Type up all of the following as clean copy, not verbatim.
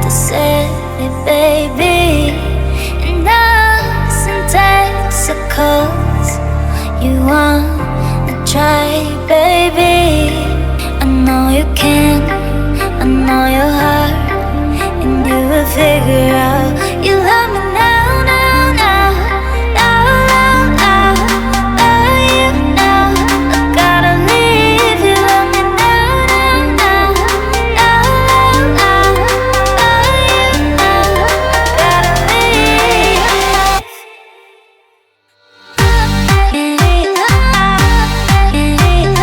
to set it, baby. And us in Texas, you wanna try, baby. I know you can, I know your heart, and you will figure out you love me now, now, now, now, now, now. Love you now, I gotta leave. You love me now, now, now, now, now, now. Love you now, I gotta leave.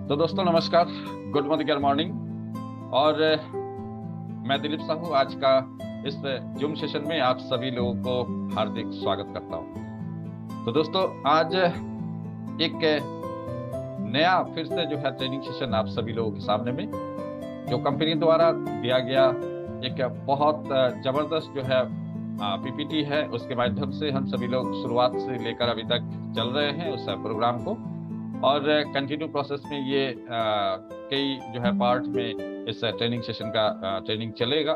तो दोस्तों नमस्कार, good morning. और मैं दिलीप साहू आज का इस zoom session में आप सभी लोगों को हार्दिक स्वागत करता हूं। तो दोस्तों आज एक नया फिर से जो है ट्रेनिंग सेशन आप सभी लोगों के सामने में जो कंपनी द्वारा दिया गया एक बहुत जबरदस्त जो है पीपीटी है, उसके माध्यम से हम सभी लोग शुरुआत से लेकर अभी तक चल रहे हैं उस प्रोग्राम को, और कंटिन्यू प्रोसेस में ये कई जो है पार्ट में इस ट्रेनिंग सेशन का ट्रेनिंग चलेगा।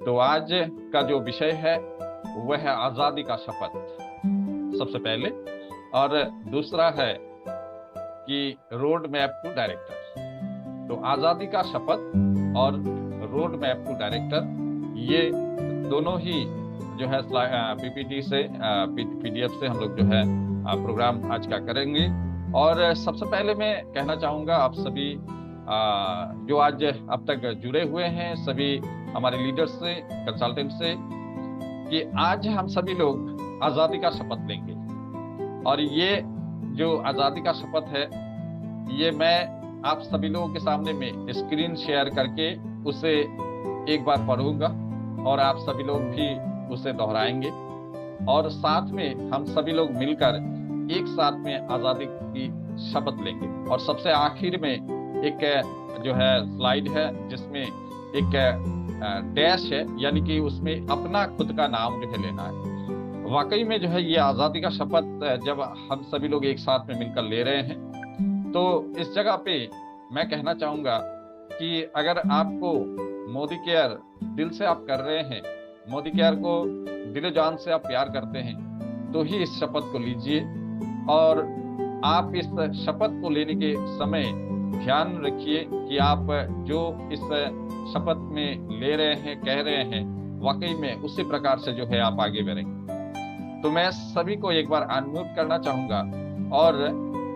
तो आज का जो विषय है वह है आज़ादी का शपथ सबसे पहले, और दूसरा है कि रोड मैप टू डायरेक्टर। तो आज़ादी का शपथ और रोड मैप टू डायरेक्टर ये दोनों ही जो है पीपीटी से पीडीएफ से हम लोग जो है प्रोग्राम आज का करेंगे। और सबसे पहले मैं कहना चाहूँगा आप सभी जो आज अब तक जुड़े हुए हैं सभी हमारे लीडर्स से, कंसल्टेंट से, कि आज हम सभी लोग आज़ादी का शपथ लेंगे। और ये जो आज़ादी का शपथ है ये मैं आप सभी लोगों के सामने में स्क्रीन शेयर करके उसे एक बार पढ़ूंगा और आप सभी लोग भी उसे दोहराएंगे, और साथ में हम सभी लोग मिलकर एक साथ में आज़ादी की शपथ लेंगे। और सबसे आखिर में एक जो है स्लाइड है जिसमें एक डैश है, यानी कि उसमें अपना खुद का नाम जो है लेना है। वाकई में जो है ये आज़ादी का शपथ जब हम सभी लोग एक साथ में मिलकर ले रहे हैं, तो इस जगह पे मैं कहना चाहूँगा कि अगर आपको मोदी केयर दिल से आप कर रहे हैं, मोदी केयर को दिल जान से आप प्यार करते हैं, तो ही इस शपथ को लीजिए। और आप इस शपथ को लेने के समय ध्यान रखिए कि आप जो इस शपथ में ले रहे हैं, कह रहे हैं, वाकई में उसी प्रकार से जो है आप आगे बढ़ेंगे। तो मैं सभी को एक बार अनम्यूट करना चाहूँगा और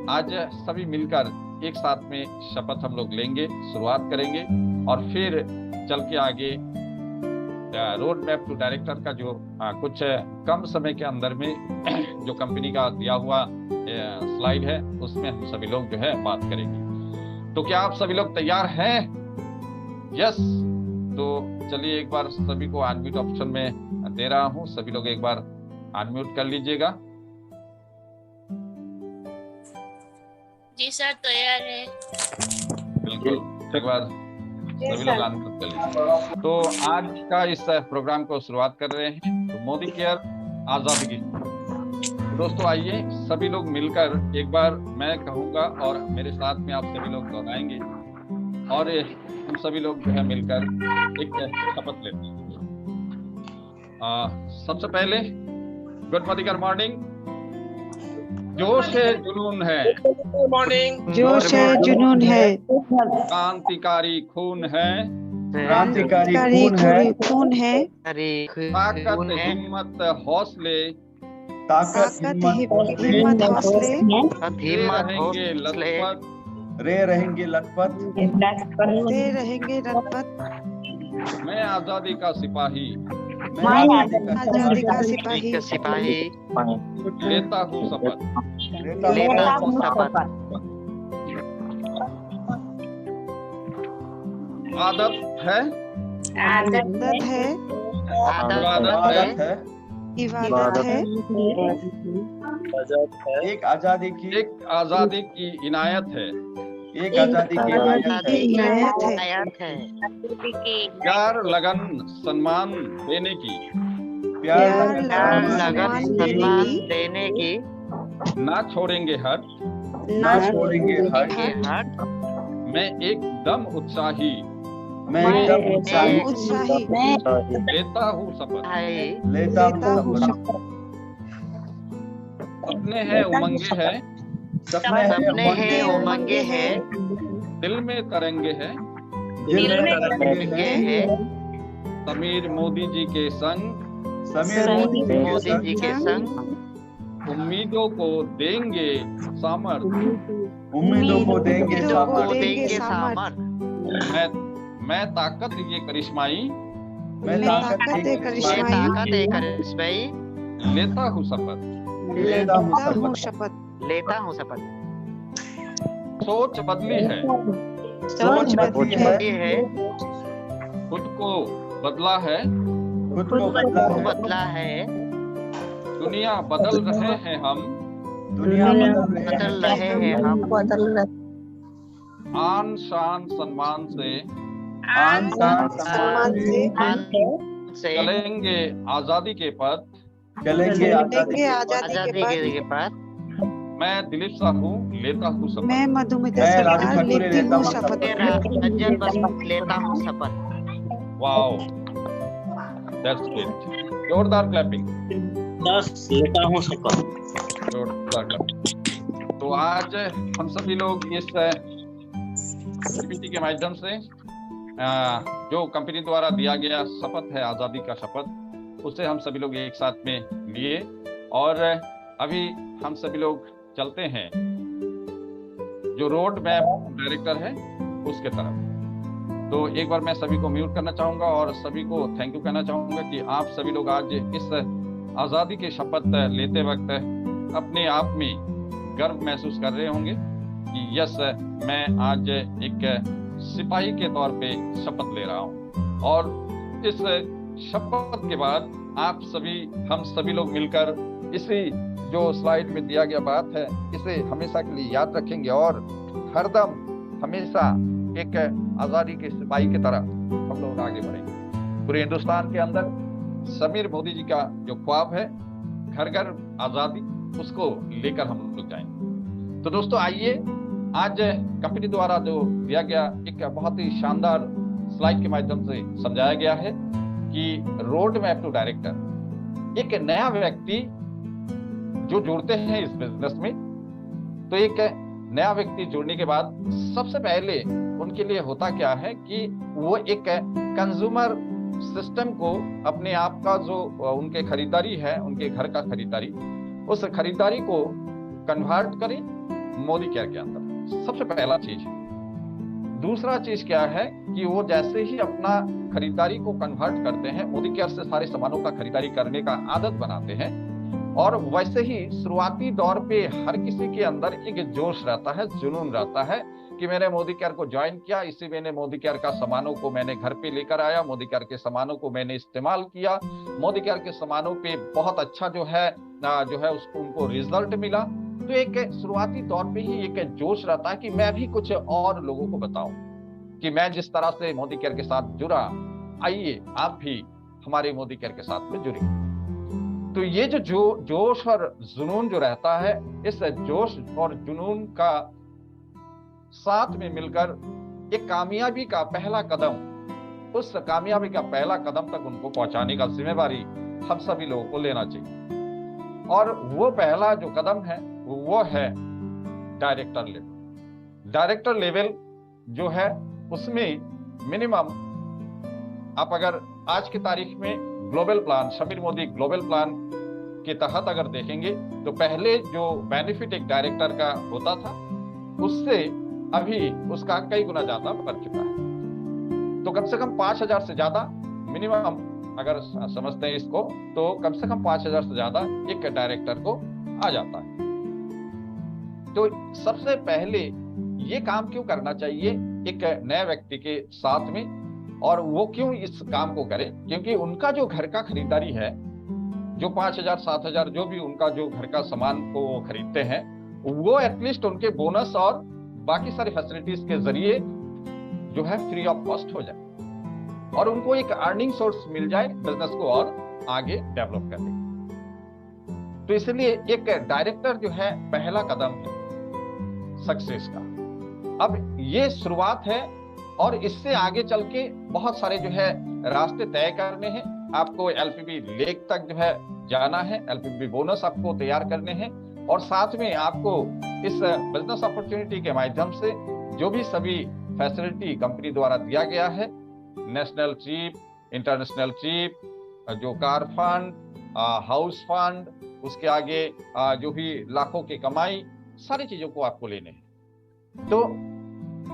आज सभी मिलकर एक साथ में शपथ हम लोग लेंगे, शुरुआत करेंगे, और फिर चल के आगे रोड मैप टू डायरेक्टर का जो कुछ कम समय के अंदर में जो कंपनी का दिया हुआ स्लाइड है उसमें हम सभी लोग जो है बात करेंगे। तो क्या आप सभी लोग तैयार हैं? यस। तो चलिए एक बार सभी को अनम्यूट ऑप्शन में दे रहा हूं, सभी लोग एक बार अनम्यूट कर लीजिएगा। जी सर तैयार है। बिल्कुल, एक बार सभी लोग अनम्यूट कर लीजिए। तो आज का इस प्रोग्राम को शुरुआत कर रहे हैं, तो मोदी केयर आज़ादी की। दोस्तों आइए सभी लोग मिलकर एक बार मैं कहूँगा और मेरे साथ में आप सभी लोग दोहराएंगे, और हम सभी लोग जो है मिलकर एक शपथ लेते हैं। सबसे पहले गुड मॉर्निंग। जोश है जुनून है, मॉर्निंग। जोश है जुनून है, क्रांतिकारी खून है, क्रांतिकारी खून है, ताकत हिम्मत हौसले, ताकत हिम्मत हौसले, रहेंगे लखपत, मैं आज़ादी का सिपाही, आजादी का सिपाही, लेता हूँ शपथ। आदत है, इबादत है, एक आजादी की इनायत है, एक आजादी की इनायत है। आयत है। प्यार लगन सम्मान देने की, प्यार प्यार लगन सम्मान सम्मान देने की, देने की, ना छोड़ेंगे हट, ना छोड़ेंगे हट, के हट, मैं एकदम उत्साही मैं एकदम उत्साही उत्साही लेता हूँ शपथ, लेता लेता हूँ हूँ शपथ। अपने हैं उमंगे हैं, सपने सपने हैं हैं उमंगे उमंगे हैं, दिल में तरंगे हैं, दिल में ये तरंगे हैं। है समीर मोदी जी के संग समीर मोदी जी के मोदी जी के संग, उम्मीदों को देंगे सामर्थ्य, उम्मीदों को देंगे उम्मीदों को सामर्थ्य। देंगे सामर्थ, मैं ताकत ये करिश्माई मैं ताकत ताकत है है ये करिश्माई ताकत है करिश्माई, लेता हूँ शपथ, लेता हूँ लेता हूँ शपथ। शपथ। लेता हूँ शपथ। सोच बदली है, सोच बदली है, ये है खुद को बदला है, खुद को बदला है, बदला है, दुनिया बदल रहे हैं हम, दुनिया बदल रहे हैं हम, आन शान सम्मान से आन शान सम्मान से मान से चलेंगे आजादी के पथ, चलेंगे आजादी लेंगे के आजादी आजादी के के बाद। बाद। मैं दिलीप साहू लेता हूँ शपथ। मैं मधुमिता मैं राजू सरकार ठाकुर लेती लेता हूँ हूँ शपथ। रंजन बसंत लेता हूँ शपथ। Wow, that's great. जोरदार क्लैपिंग, लेता हूँ शपथ। जोरदार क्लैपिंग। तो आज हम सभी लोग इस पीपीटी के माध्यम से जो कंपनी द्वारा दिया गया शपथ है, आजादी का शपथ, उसे हम सभी लोग एक साथ में लिए और अभी हम सभी लोग चलते हैं जो रोड मैप डायरेक्टर है उसके तरफ। तो एक बार मैं सभी को म्यूट करना चाहूंगा और सभी को थैंक यू कहना चाहूंगा कि आप सभी लोग आज इस आजादी के शपथ लेते वक्त अपने आप में गर्व महसूस कर रहे होंगे कि यस, मैं आज एक सिपाही के तौर पे शपथ ले रहा हूं। और इस शपथ के बाद आप सभी, हम सभी लोग मिलकर इसी जो स्लाइड में दिया गया बात है, इसे हमेशा के लिए याद रखेंगे और हरदम हमेशा एक आजादी के सिपाही की तरह हम लोग आगे बढ़ेंगे। पूरे हिंदुस्तान के अंदर समीर मोदी जी का जो ख्वाब है घर घर आजादी, उसको लेकर हम लोग जाएंगे। तो दोस्तों आइए, आज कंपनी द्वारा जो दिया गया एक बहुत ही शानदार स्लाइड के माध्यम से समझाया गया है कि रोड मैप टू डायरेक्टर, एक नया व्यक्ति जो जुड़ते हैं इस बिजनेस में, तो एक नया व्यक्ति जुड़ने के बाद सबसे पहले उनके लिए होता क्या है कि वो एक कंज्यूमर सिस्टम को अपने आप का जो उनके खरीदारी है, उनके घर का खरीदारी, उस खरीदारी को कन्वर्ट करें मोदी केयर के अंदर। सबसे पहला चीज। दूसरा चीज क्या है कि वो जैसे ही अपना खरीदारी को कन्वर्ट करते हैं, मोदी केयर से सारे सामानों का खरीदारी करने का आदत बनाते हैं, और वैसे ही शुरुआती दौर पे हर किसी के अंदर एक जोश रहता है, जुनून रहता है कि मैंने मोदी केयर को ज्वाइन किया, इसी मैंने मोदी केयर का सामानों को मैंने घर पे लेकर आया, मोदी केयर के सामानों को मैंने इस्तेमाल किया, मोदी केयर के सामानों पे बहुत अच्छा जो है उसको उनको रिजल्ट मिला। तो एक शुरुआती दौर पे ही एक जोश रहता है कि मैं भी कुछ और लोगों को बताऊं कि मैं जिस तरह से मोदी केयर के साथ जुड़ा, आइए आप भी हमारे मोदी केयर के साथ में जुड़िए। तो ये जो जोश और जुनून जो रहता है, इस जोश और जुनून का साथ में मिलकर एक कामयाबी का पहला कदम, उस कामयाबी का पहला कदम तक उनको पहुंचाने का जिम्मेवारी हम सभी लोगों को लेना चाहिए। और वो पहला जो कदम है वो है डायरेक्टर लेवल। डायरेक्टर लेवल जो है उसमें मिनिमम आप अगर आज की तारीख में global plan, Sameer Modi global plan के तहत अगर देखेंगे तो पहले जो बेनिफिट एक डायरेक्टर का होता था उससे अभी उसका कई गुना ज्यादा बढ़ चुका है। तो कम से कम 5,000 से ज्यादा मिनिमम अगर समझते हैं इसको, तो कम से कम 5,000 से ज्यादा एक डायरेक्टर को आ जाता है। तो सबसे पहले ये काम क्यों करना चाहिए एक नए व्यक्ति के साथ में, और वो क्यों इस काम को करे? क्योंकि उनका जो घर का खरीदारी है, जो 5,000 7,000 जो भी उनका जो घर का सामान को खरीदते हैं, वो एटलीस्ट उनके बोनस और बाकी सारी फैसिलिटीज के जरिए जो है फ्री ऑफ कॉस्ट हो जाए और उनको एक अर्निंग सोर्स मिल जाए बिजनेस को और आगे डेवलप करने। तो इसलिए एक डायरेक्टर जो है पहला कदम है सक्सेस का। अब ये शुरुआत है और इससे आगे चल के बहुत सारे जो है रास्ते तय करने हैं। आपको एलपीबी लेक तक जो है जाना है, एलपीबी बोनस आपको तैयार करने हैं और साथ में आपको इस बिजनेस अपॉर्चुनिटी के माध्यम से जो भी सभी फैसिलिटी कंपनी द्वारा दिया गया है, नेशनल ट्रिप, इंटरनेशनल ट्रिप, जो कार फंड, हाउस फंड, उसके आगे जो भी लाखों की कमाई, सारी चीजों को आपको लेने हैं। तो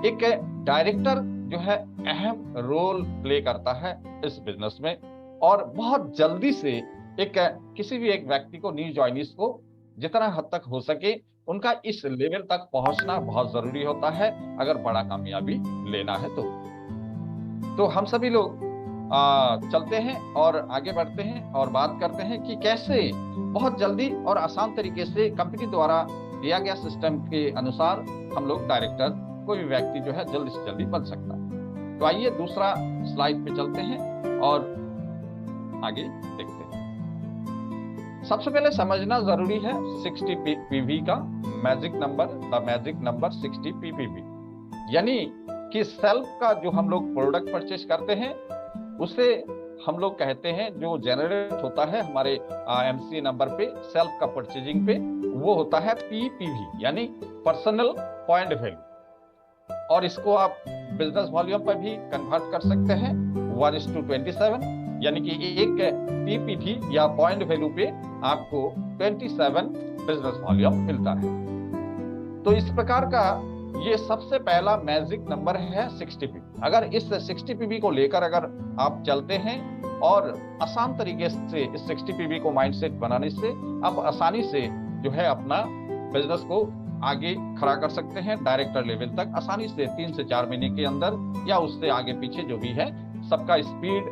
एक डायरेक्टर जो है अहम रोल प्ले करता है इस बिजनेस में और बहुत जल्दी से किसी भी एक व्यक्ति को, न्यू जॉइनीज को जितना हद तक हो सके उनका इस लेवल तक पहुंचना बहुत जरूरी होता है अगर बड़ा कामयाबी लेना है। तो हम सभी लोग चलते हैं और आगे बढ़ते हैं और बात करते हैं कि कैसे बहुत जल्दी और आसान तरीके से कंपनी द्वारा दिया गया सिस्टम के अनुसार हम लोग डायरेक्टर, कोई भी व्यक्ति जो है जल्दी से जल्दी बन सकता है। तो आइए दूसरा स्लाइड पे चलते हैं और आगे देखते हैं। सबसे पहले समझना जरूरी है 60 पीवी का magic number, the magic number 60 PV, यानी कि सेल्फ का जो हम लोग प्रोडक्ट परचेज करते हैं उसे हम लोग कहते हैं, जो जनरेट होता है हमारे एमसी नंबर पे सेल्फ का परचेजिंग पे, वो होता है पीपीवी यानी पर्सनल पॉइंट वैल्यू। और इसको आप बिजनेस वॉल्यूम पर भी कन्वर्ट कर सकते हैं 1:27, यानी कि एक पीपीवी या पॉइंट वैल्यू पे आपको 27 बिजनेस वॉल्यूम मिलता है। तो इस प्रकार का ये सबसे पहला मैजिक नंबर है 60 पीवी। अगर इस 60 पीवी को लेकर अगर आप चलते हैं और आसान तरीके से इस 60 पीवी को माइंडसेट बनाने से आप आसानी से जो है अपना बिजनेस को आगे खड़ा कर सकते हैं डायरेक्टर लेवल तक आसानी से 3 से 4 महीने के अंदर, या उससे आगे पीछे जो भी है। सबका स्पीड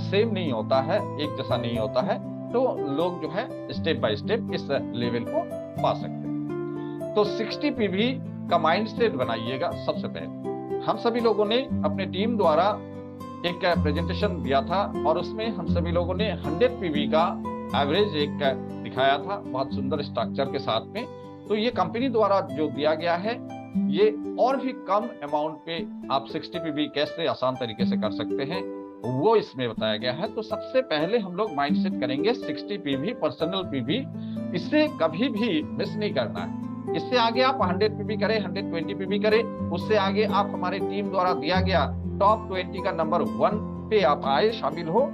सेम नहीं होता है, एक जैसा नहीं होता है, तो लोग जो है स्टेप बाय स्टेप इस लेवल को पा सकते हैं। तो 60 पीवी का माइंडसेट बनाइएगा। सबसे पहले हम सभी लोगों ने अपने टीम द्वारा एक प्रेजेंटेशन दिया था और उसमें हम सभी लोगों ने 100 पीवी का एवरेज एक दिखाया था बहुत सुंदर स्ट्रक्चर के साथ में। तो ये कंपनी द्वारा जो दिया गया है, ये और भी कम अमाउंट पे आप 60 पीवी कैसे आसान तरीके से कर सकते हैं वो इसमें बताया गया है। तो सबसे पहले हम लोग माइंडसेट करेंगे 60 पीवी पर्सनल पीवी, इसे कभी भी मिस नहीं करना है। इससे आगे आप 100 पीवी करें, 120 पीवी करें, उससे आगे आप हमारे टीम द्वारा दिया गया टॉप 20 का नंबर 1 पे आप आए, शामिल हो,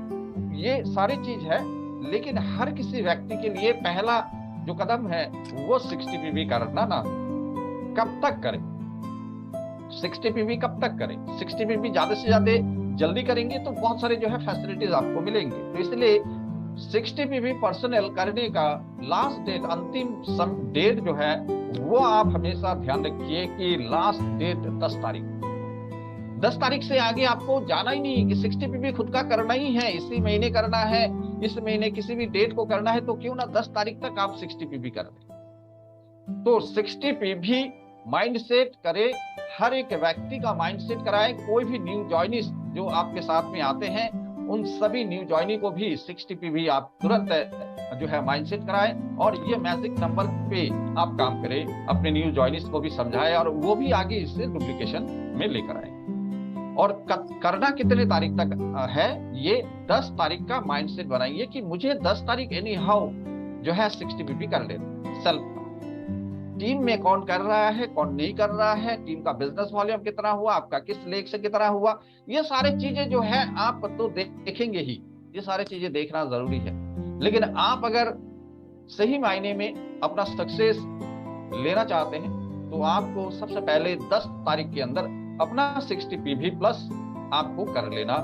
ये सारी चीज है। लेकिन हर किसी व्यक्ति के लिए पहला जो कदम है वो 60 पीवी करना ना। कब तक करें 60 पीवी? कब तक करें 60 पीवी? ज्यादा से ज्यादा जल्दी करेंगे तो बहुत सारे जो है फैसिलिटीज आपको मिलेंगे। तो इसलिए 60 पीवी पर्सनल करने का लास्ट डेट, अंतिम डेट जो है वो आप हमेशा ध्यान रखिए कि लास्ट डेट 10 तारीख। 10 तारीख से आगे आपको जाना ही नहीं कि 60 पीवी खुद का करना ही है, इसी महीने करना है, इस महीने किसी भी डेट को करना है, तो क्यों ना 10 तारीख तक आप 60 पीवी कर दें। तो 60 पीवी माइंडसेट करे, हर एक व्यक्ति का माइंडसेट कराए। कोई भी न्यू जॉइनीज जो आपके साथ में आते हैं उन सभी न्यू जॉइनी को भी 60 पीवी आप तुरंत जो है माइंडसेट कराएं और ये मैजिक नंबर पे आप काम करें, अपने न्यू जॉइनीज को भी समझाएं और वो भी आगे इसे डुप्लीकेशन में लेकर आए। और करना कितने तारीख तक है, ये 10 तारीख का माइंडसेट बनाइए कि मुझे 10 तारीख एनी हाउ जो है 60 पीवी कर लेना। सेल्फ टीम में कौन कर रहा है, कौन नहीं कर रहा है, टीम का बिजनेस वॉल्यूम कितना हुआ, आपका किस लेग से कितना हुआ, ये सारी चीजें जो है आप तो देखेंगे ही, ये सारी चीजें देखना जरूरी है। लेकिन आप अगर सही मायने में अपना सक्सेस लेना चाहते हैं तो आपको सबसे पहले 10 तारीख के अंदर अपना 60 पीवी प्लस आपको कर लेना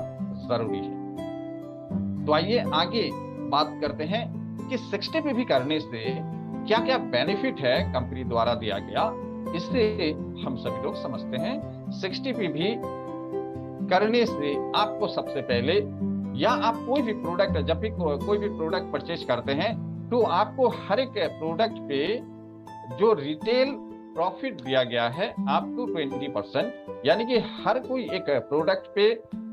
जरूरी है। तो आइए आगे बात करते हैं कि 60 पीवी करने से क्या क्या बेनिफिट है कंपनी द्वारा दिया गया, इससे हम सभी लोग समझते हैं। 60 पीवी करने से आपको सबसे पहले, या आप कोई भी प्रोडक्ट, जब भी कोई भी प्रोडक्ट परचेज करते हैं तो आपको हर एक प्रोडक्ट पे जो रिटेल प्रॉफिट दिया गया है अप टू 20%, यानी कि हर कोई एक प्रोडक्ट पे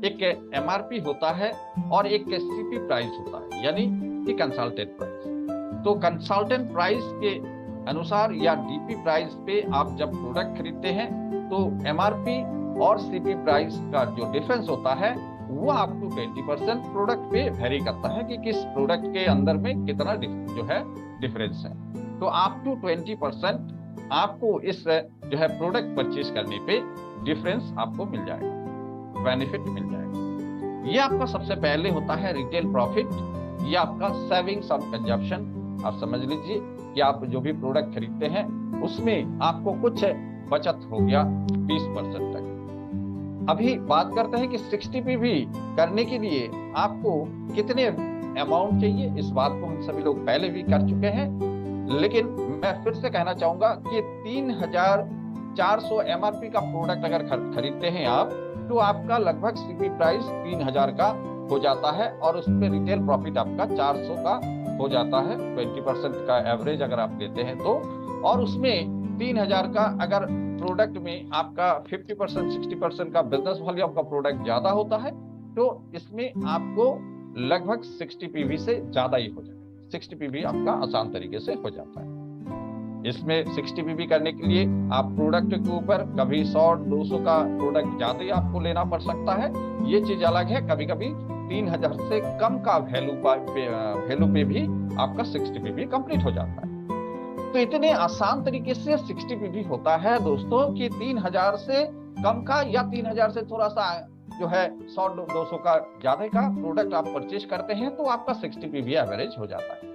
एक एमआरपी होता है और एक सीपी प्राइस होता है, यानी कि कंसल्टेंट प्राइस। तो कंसल्टेंट प्राइस के अनुसार या डीपी प्राइस पे आप जब प्रोडक्ट खरीदते हैं तो एमआरपी और सीपी प्राइस का जो डिफरेंस होता है वो अप टू 20% प्रोडक्ट पे वेरी करता है कि किस प्रोडक्ट के अंदर में कितना जो है डिफरेंस है। तो अप टू 20% आपको इस जो है प्रोडक्ट परचेज करने पे डिफरेंस आपको मिल जाएगा, बेनिफिट मिल जाएगा। ये आपका सबसे पहले होता है रिटेल प्रॉफिट, ये आपका सेविंग्स ऑन कंजप्शन। आप समझ लीजिए कि आप जो भी प्रोडक्ट खरीदते हैं उसमें आपको कुछ बचत हो गया 20% तक। अभी बात करते हैं कि 60 पीवी करने के लिए आपको कितने अमाउंट चाहिए। इस बात को हम सभी लोग पहले भी कर चुके हैं, लेकिन मैं फिर से कहना चाहूंगा कि 3400 एमआरपी का प्रोडक्ट अगर खरीदते हैं आप, तो आपका लगभग सीपी प्राइस 3000 का हो जाता है और उस पर रिटेल प्रॉफिट आपका 400 का हो जाता है। 20% का एवरेज अगर आप लेते हैं तो, और उसमें 3000 का अगर प्रोडक्ट में आपका 50% 60% का बिजनेस वॉल्यूम का प्रोडक्ट ज्यादा होता है, तो इसमें आपको लगभग 60 पीवी से ज्यादा ही हो जाएगा। 60 पीवी आपका आसान तरीके से हो जाता है। इसमें 60 पीवी करने के लिए आप प्रोडक्ट के ऊपर कभी 100-200 का प्रोडक्ट ज्यादा ही आपको लेना पड़ सकता है, ये चीज अलग है। कभी कभी 3000 से कम का वैल्यू पे भी आपका 60 पीवी कंप्लीट हो जाता है। तो इतने आसान तरीके से 60 पीवी होता है दोस्तों कि 3000 से कम का या 3000 से थोड़ा सा जो है 100-200 का ज्यादा का प्रोडक्ट आप परचेज करते हैं तो आपका 60 पीवी एवरेज हो जाता है।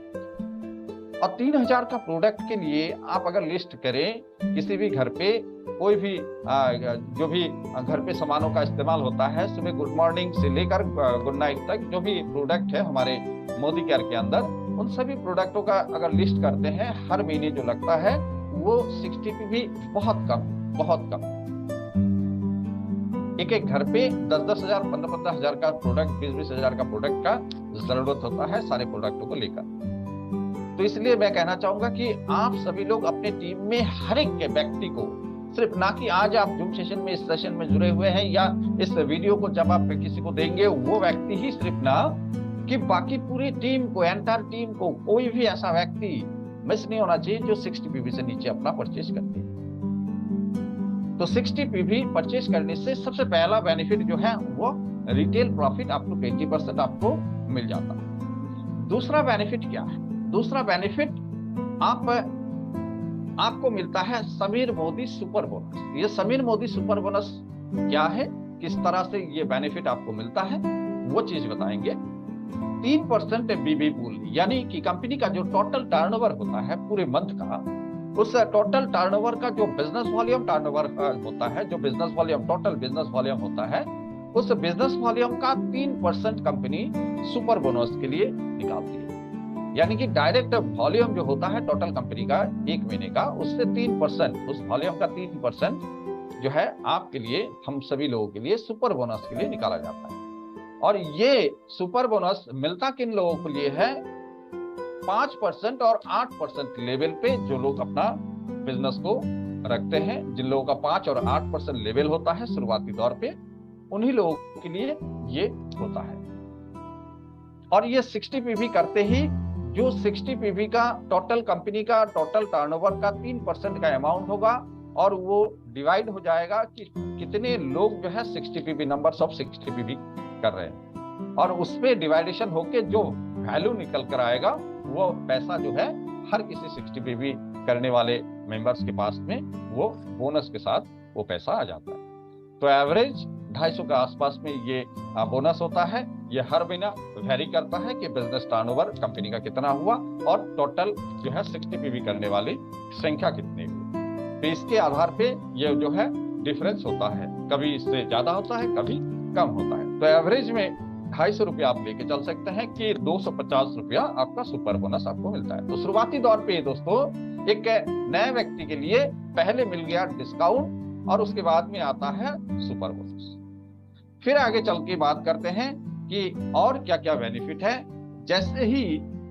और 3000 का प्रोडक्ट के लिए आप अगर लिस्ट करें, किसी भी घर पे कोई भी जो भी घर पे सामानों का इस्तेमाल होता है, सुबह गुड मॉर्निंग से लेकर गुड नाइट तक जो भी प्रोडक्ट है हमारे मोदी केयर के अंदर, उन सभी प्रोडक्टों का अगर लिस्ट करते हैं, हर महीने जो लगता है वो 60 पीवी बहुत कम। एक घर पे 10-10 हजार 15-15 हजार का प्रोडक्ट, 20-20 हजार का प्रोडक्ट का जरूरत होता है सारे प्रोडक्टों को लेकर। तो इसलिए मैं कहना चाहूंगा कि आप सभी लोग अपने टीम में हर एक व्यक्ति को, सिर्फ ना कि आज आप जूम सेशन में इस सेशन में जुड़े हुए हैं या इस वीडियो को जब आप किसी को देंगे वो व्यक्ति ही सिर्फ ना, कि बाकी पूरी टीम को, एंटायर टीम को, कोई भी ऐसा व्यक्ति मिस नहीं होना चाहिए जो 60 पीवी से नीचे अपना परचेज करते हैं। तो 60 पीवी परचेज करने से सबसे पहला बेनिफिट जो है वो रिटेल प्रॉफिट अप टू 20% आपको मिल जाता है। दूसरा बेनिफिट क्या है? दूसरा बेनिफिट आपको मिलता है समीर मोदी सुपर बोनस। ये समीर मोदी सुपर बोनस क्या है, किस तरह से ये बेनिफिट आपको मिलता है, वो चीज बताएंगे। 3% बीबी पूल, यानी कि कंपनी का जो टोटल टर्नओवर होता है पूरे मंथ का, उस टोटल टर्नओवर का जो बिजनेस वॉल्यूम टर्नओवर होता है, जो business volume total business volume होता है, उस बिजनेस वॉल्यूम का 3% कंपनी सुपर बोनस के लिए निकालती है। यानी कि डायरेक्ट वॉल्यूम जो होता है टोटल कंपनी का एक महीने का, उससे 3%, उस वॉल्यूम का 3% जो है आपके लिए, हम सभी लोगों के लिए सुपर बोनस के लिए निकाला जाता है। और ये सुपर बोनस मिलता किन लोगों के लिए है? 5% और 8% लेवल पे जो लोग अपना बिजनेस को रखते हैं, जिन लोगों का 5 और 8% लेवल होता है शुरुआती तौर पे, उन्हीं लोगों के लिए ये होता है। और ये 60 पीवी करते ही जो 60 पीवी का टोटल कंपनी का टोटल टर्नओवर का 3% का अमाउंट होगा और वो डिवाइड हो जाएगा कि कितने लोग जो है 60 पीवी नंबर्स ऑफ 60 पीवी कर रहे हैं, और उस पे डिवाइडेशन होके जो वैल्यू निकल कर आएगा वो पैसा जो है हर किसी 60 पीवी करने वाले मेंबर्स के पास में वो बोनस के साथ वो पैसा आ जाता है। तो एवरेज 250 के आसपास में ये बोनस होता है। ये हर महीना वेरी करता है कि बिजनेस टर्नओवर कंपनी का कितना हुआ और टोटल जो है 60 पीवी करने वाली संख्या कितनी हुई। तो इसके आधार पे ये जो है डिफरेंस होता है, कभी इससे ज्यादा होता है, कभी कम होता है। तो एवरेज में 250 रुपया आप लेके चल सकते हैं कि 250 रुपया आपका सुपर बोनस आपको मिलता है। तो शुरुआती दौर पे दोस्तों एक नए व्यक्ति के लिए पहले मिल गया डिस्काउंट और उसके बाद में आता है सुपर बोनस। फिर आगे चल के बात करते हैं कि और क्या क्या बेनिफिट है। जैसे ही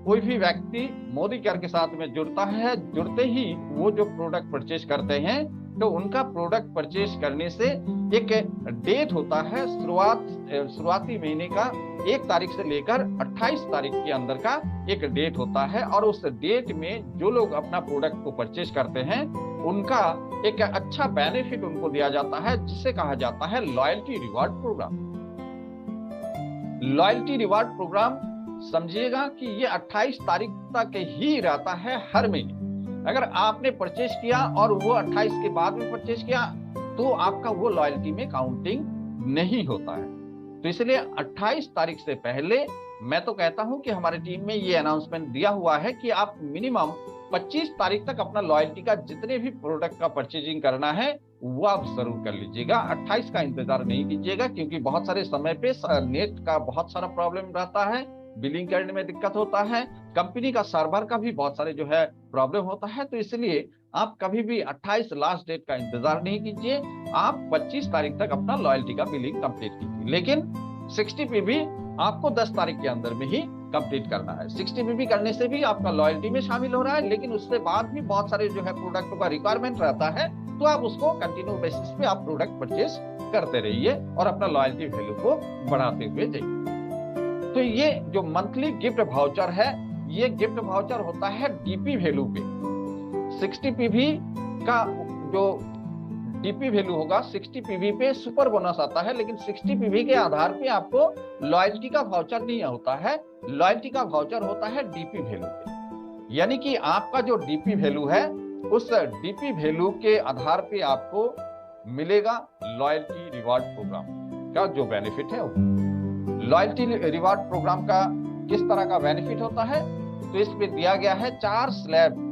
कोई भी व्यक्ति मोदी केयर के साथ में जुड़ता है, जुड़ते ही वो जो प्रोडक्ट परचेज करते हैं तो उनका प्रोडक्ट परचेज करने से एक डेट होता है, शुरुआती महीने का 1 तारीख से लेकर 28 तारीख के अंदर का एक डेट होता है, और उस डेट में जो लोग अपना प्रोडक्ट को परचेज करते हैं उनका एक अच्छा बेनिफिट उनको दिया जाता है, जिसे कहा जाता है loyalty reward programme. Loyalty reward programme समझिएगा कि ये 28 तारीख तक ही रहता है हर महीने। अगर आपने परचेज किया और वो 28 के बाद में परचेज किया तो आपका वो लॉयल्टी में काउंटिंग नहीं होता है। तो इसलिए 28 तारीख से पहले मैं तो कहता हूं कि हमारी टीम में ये अनाउंसमेंट दिया हुआ है कि आप मिनिमम 25 तारीख तक अपना लॉयल्टी का जितने भी प्रोडक्ट का परचेजिंग करना है वो आप जरूर कर लीजिएगा। 28 का इंतजार नहीं कीजिएगा, क्योंकि बहुत सारे समय पे नेट का बहुत सारा प्रॉब्लम रहता है, बिलिंग करने में दिक्कत होता है, कंपनी का सर्वर का भी बहुत सारे जो है प्रॉब्लम होता है। तो इसलिए आप कभी भी 28 लास्ट डेट का इंतजार नहीं कीजिए, आप 25 तारीख तक अपना लॉयल्टी का बिलिंग कंप्लीट कीजिए। लेकिन 60 पीवी आपको 10 तारीख के अंदर में ही कंप्लीट करना है। 60 पीवी करने से भी आपका लॉयल्टी में शामिल हो रहा है, लेकिन उसके बाद भी बहुत सारे जो है प्रोडक्टों का रिक्वायरमेंट रहता है, तो आप उसको कंटिन्यू बेसिस पे आप प्रोडक्ट परचेज करते रहिए और अपना लॉयल्टी वैल्यू को बढ़ाते हुए जाइए। तो ये जो मंथली गिफ्ट वाउचर है, ये गिफ्ट वाउचर होता है डीपी वैल्यू पे। 60 पीवी का जो डीपी वैल्यू होगा, 60 पीवी पे सुपर बोनस आता है, लेकिन 60 पीवी के आधार पे आपको लॉयल्टी का वाउचर नहीं होता है। लॉयल्टी का वाउचर होता है डीपी वैल्यू पे, यानी कि आपका जो डीपी वैल्यू है उस डीपी वैल्यू के आधार पे आपको मिलेगा लॉयल्टी रिवार्ड प्रोग्राम का जो बेनिफिट है। लॉयल्टी रिवार्ड प्रोग्राम का किस तरह का बेनिफिट होता है, तो इस पे दिया गया है 4 स्लैब,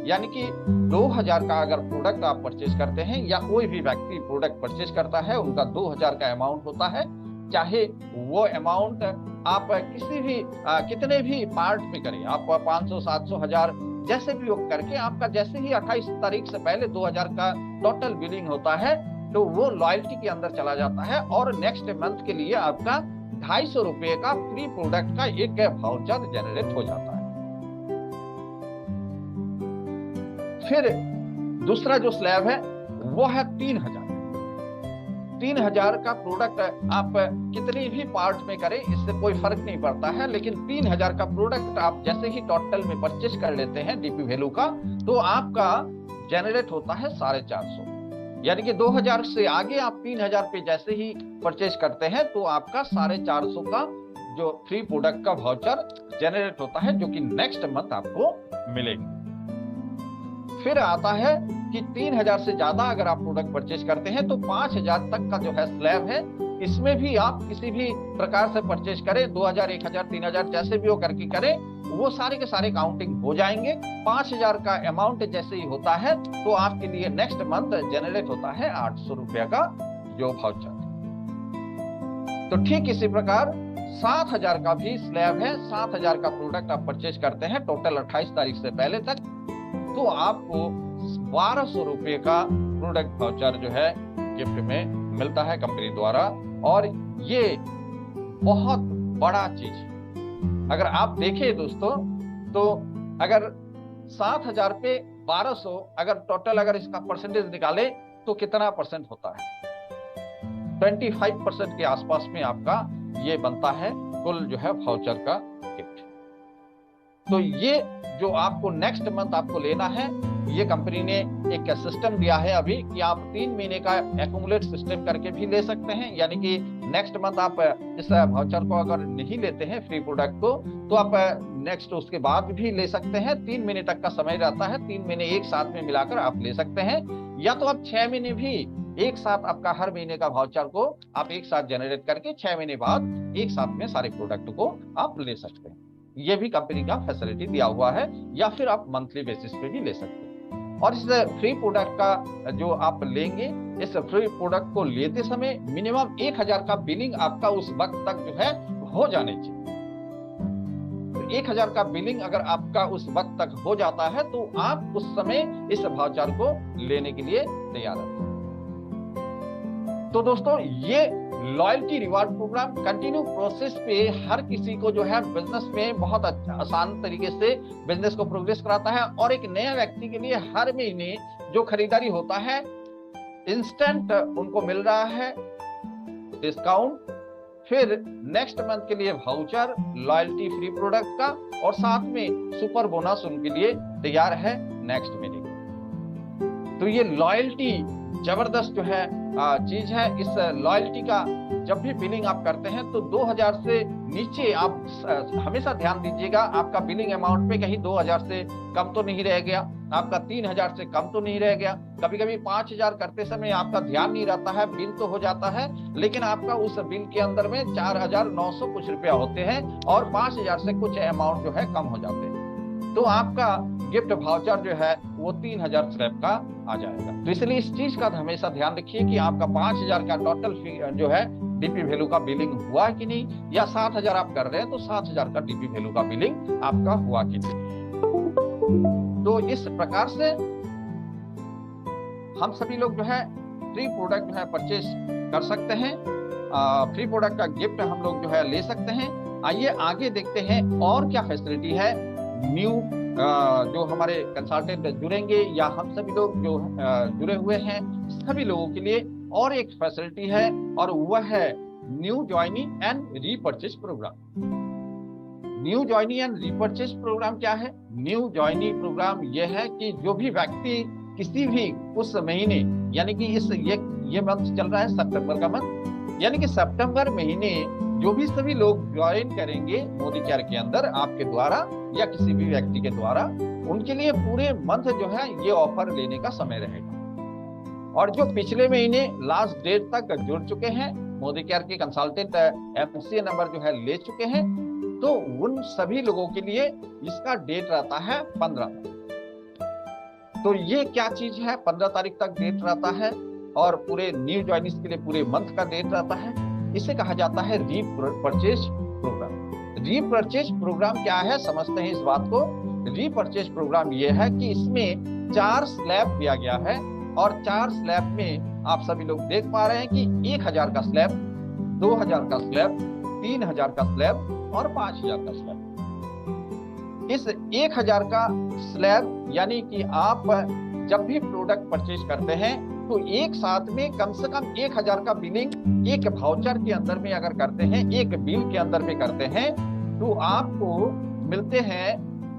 यानी कि 2000 का अगर प्रोडक्ट आप परचेज करते हैं या कोई भी व्यक्ति प्रोडक्ट परचेज करता है, उनका 2000 का अमाउंट होता है। चाहे वो अमाउंट आप किसी भी कितने भी पार्ट में करें, आप 500, 700, 1000 जैसे भी करके आपका जैसे ही 28 तारीख से पहले 2000 का टोटल बिलिंग होता है तो वो लॉयल्टी के अंदर चला जाता है, और नेक्स्ट मंथ के लिए आपका 250 रुपए का फ्री प्रोडक्ट का एक वाउचर जनरेट हो जाता है। फिर दूसरा जो स्लैब है वो है 3000। 3000 का प्रोडक्ट आप कितनी भी पार्ट में करें इससे कोई फर्क नहीं पड़ता है, लेकिन 3000 का प्रोडक्ट आप जैसे ही टोटल में परचेज कर लेते हैं डीपी वैल्यू का, तो आपका जनरेट होता है 450, यानी कि 2000 से आगे आप 3000 पे जैसे ही परचेज करते हैं तो आपका 450 का जो फ्री प्रोडक्ट का वाउचर जनरेट होता है, जो कि नेक्स्ट मंथ आपको मिलेगा। फिर आता है कि 3000 से ज्यादा अगर आप प्रोडक्ट परचेज करते हैं तो 5000 तक का जो है स्लैब है, इसमें भी आप किसी भी प्रकार से परचेज करें, 2000, 1000, 3000 जैसे भी वो करके करें, वो सारे के सारे काउंटिंग हो जाएंगे। 5000 का अमाउंट जैसे ही होता है तो आपके लिए नेक्स्ट मंथ जनरेट होता है 800 रुपया का जो वाउचर। तो ठीक इसी प्रकार 7000 का भी स्लैब है। 7000 का प्रोडक्ट आप परचेज करते हैं टोटल 28 तारीख से पहले तक, तो आपको 1200 रुपए का प्रोडक्ट वाउचर जो है गिफ्ट में मिलता है कंपनी द्वारा, और ये बहुत बड़ा चीज है। अगर आप देखें दोस्तों, तो अगर 7000 पे 1200 अगर टोटल अगर इसका परसेंटेज निकाले तो कितना परसेंट होता है? 25% के आसपास में आपका ये बनता है कुल जो है वाउचर का गिफ्ट। तो ये जो आपको नेक्स्ट मंथ आपको लेना है, ये कंपनी ने एक सिस्टम दिया है अभी कि आप 3 महीने का एक्यूमुलेट सिस्टम करके भी ले सकते हैं, यानी कि नेक्स्ट मंथ आप इस वाउचर को अगर नहीं लेते हैं फ्री प्रोडक्ट को, तो आप नेक्स्ट उसके बाद भी ले सकते हैं। 3 महीने तक का समय रहता है, 3 महीने एक साथ में मिलाकर आप ले सकते हैं, या तो आप 6 महीने भी एक साथ आपका हर महीने का वाउचर को आप एक साथ जनरेट करके 6 महीने बाद एक साथ में सारे प्रोडक्ट को आप ले सकते हैं। ये भी कंपनी का फैसिलिटी दिया हुआ है, या फिर आप मंथली बेसिस पे भी ले सकते हैं। और इस फ्री प्रोडक्ट का जो आप लेंगे, इस फ्री प्रोडक्ट को लेते समय मिनिमम 1000 का बिलिंग आपका उस वक्त तक जो है हो जाने चाहिए। 1000 का बिलिंग अगर आपका उस वक्त तक हो जाता है तो आप उस समय इस वाउचर को लेने के लिए तैयार हैं। तो दोस्तों ये loyalty reward programme continue process पे हर किसी को जो है बिजनेस में बहुत आसान तरीके से बिजनेस को प्रोग्रेस कराता है। और एक नया व्यक्ति के लिए हर महीने जो खरीदारी होता है इंस्टेंट उनको मिल रहा है डिस्काउंट, फिर नेक्स्ट मंथ के लिए वाउचर, लॉयल्टी फ्री प्रोडक्ट का, और साथ में सुपर बोनस उनके लिए तैयार है नेक्स्ट महीने। तो ये लॉयल्टी जबरदस्त जो है चीज है। इस लॉयल्टी का जब भी बिलिंग आप करते हैं तो 2000 से नीचे आप हमेशा ध्यान दीजिएगा, आपका बिलिंग अमाउंट पे कहीं 2000 से कम तो नहीं रह गया, आपका 3000 से कम तो नहीं रह गया। कभी कभी 5000 करते समय आपका ध्यान नहीं रहता है, बिल तो हो जाता है, लेकिन आपका उस बिल के अंदर में 4900 कुछ रुपया होते हैं और 5000 से कुछ अमाउंट जो है कम हो जाते हैं। तो आपका गिफ्ट वाउचर जो है वो 3000 स्लैब का आ जाएगा। तो इसलिए इस चीज का हमेशा ध्यान रखिए कि आपका 5000 का टोटल जो है डीपी वैल्यू का बिलिंग हुआ कि नहीं, या 7000 आप कर रहे हैं तो 7000 का डीपी वैल्यू का बिलिंग आपका हुआ कि नहीं। तो इस प्रकार से हम सभी लोग जो है फ्री प्रोडक्ट जो है परचेज कर सकते हैं, फ्री प्रोडक्ट का गिफ्ट हम लोग जो है ले सकते हैं। आइए आगे देखते हैं और क्या फैसिलिटी है न्यू जो हमारे कंसल्टेंट जुड़ेंगे या हम सभी लोग जो जुड़े हुए हैं सभी लोगों के लिए और एक फैसिलिटी है, और वह है new joining and repurchase programme. New joining and repurchase programme क्या है? न्यू ज्वाइनिंग प्रोग्राम यह है कि जो भी व्यक्ति किसी भी उस महीने, यानी कि इस ये मंथ चल रहा है सितंबर का मंथ, यानी कि सितंबर महीने जो भी सभी लोग ज्वाइन करेंगे मोदी केयर के अंदर आपके द्वारा या किसी भी व्यक्ति के द्वारा, उनके लिए पूरे मंथ जो है ये ऑफर लेने का समय रहेगा। और जो पिछले महीने लास्ट डेट तक जुड़ चुके हैं, मोदी केयर के कंसल्टेंट एमसीए नंबर जो है ले चुके हैं, तो उन सभी लोगों के लिए इसका डेट रहता है 15। तो ये क्या चीज है? 15 तारीख तक डेट रहता है और पूरे न्यू ज्वाइनिंग के लिए पूरे मंथ का डेट रहता है। इसे कहा जाता है रीपरचेज प्रोग्राम। रीपरचेज प्रोग्राम क्या है, समझते हैं इस बात को। रीपरचेज प्रोग्राम ये है कि इसमें 4 स्लैब दिया गया है और 4 स्लैब में आप सभी लोग देख पा रहे हैं कि 1000 का स्लैब, 2000 का स्लैब, 3000 का स्लैब और 5000 का स्लैब। इस 1000 का स्लैब यानी कि आप जब भी प्रोडक्ट परचेज करते हैं तो एक साथ में कम से कम 1000 का बिलिंग एक वाउचर के अंदर में अगर करते हैं, एक बिल के अंदर में करते हैं, तो आपको मिलते हैं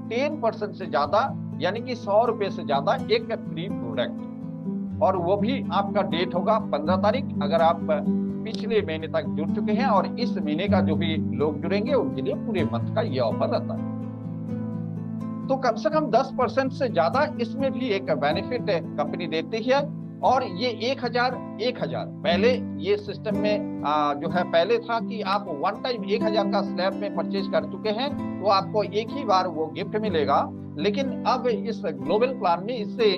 10% से ज्यादा, यानी कि 100 रुपए से ज्यादा एक फ्री प्रोडक्ट। और वो भी आपका डेट होगा 15 तारीख, अगर आप पिछले महीने तक जुड़ चुके हैं, और इस महीने का जो भी लोग जुड़ेंगे उनके लिए पूरे मंथ का ये ऑफर रहता है। तो कम से कम 10% से ज्यादा इसमें भी एक बेनिफिट कंपनी देती है। और ये 1000 पहले ये सिस्टम में जो है पहले था कि आप वन टाइम 1000 का स्लैब में परचेज कर चुके हैं तो आपको एक ही बार वो गिफ्ट मिलेगा, लेकिन अब इस ग्लोबल प्लान में इसे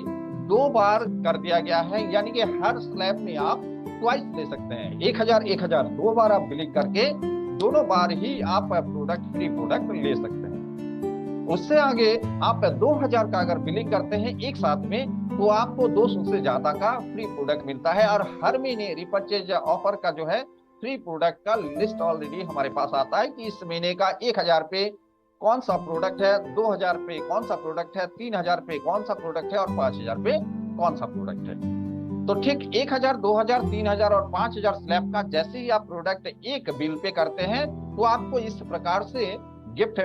2 बार कर दिया गया है, यानी कि हर स्लैब में आप ट्वाइस ले सकते हैं। 1000 2 बार आप बिलिंग करके दोनों बार ही आप फ्री प्रोडक्ट ले सकते हैं। उससे आगे आप 2000 का अगर बिलिंग करते हैं एक साथ में तो आपको 200 से ज्यादा का फ्री प्रोडक्ट मिलता है। और हर महीने रिपर्चेज ऑफर का जो है फ्री प्रोडक्ट का लिस्ट ऑलरेडी हमारे पास आता है कि इस महीने का 1000 पे कौन सा प्रोडक्ट है, 2000 पे कौन सा प्रोडक्ट है, 3000 पे कौन सा प्रोडक्ट है और 5000 पे कौन सा प्रोडक्ट है। तो ठीक 1000, 2000, 3000 और 5000 स्लैब का जैसे ही आप प्रोडक्ट एक बिल पे करते हैं तो आपको इस प्रकार से गिफ्ट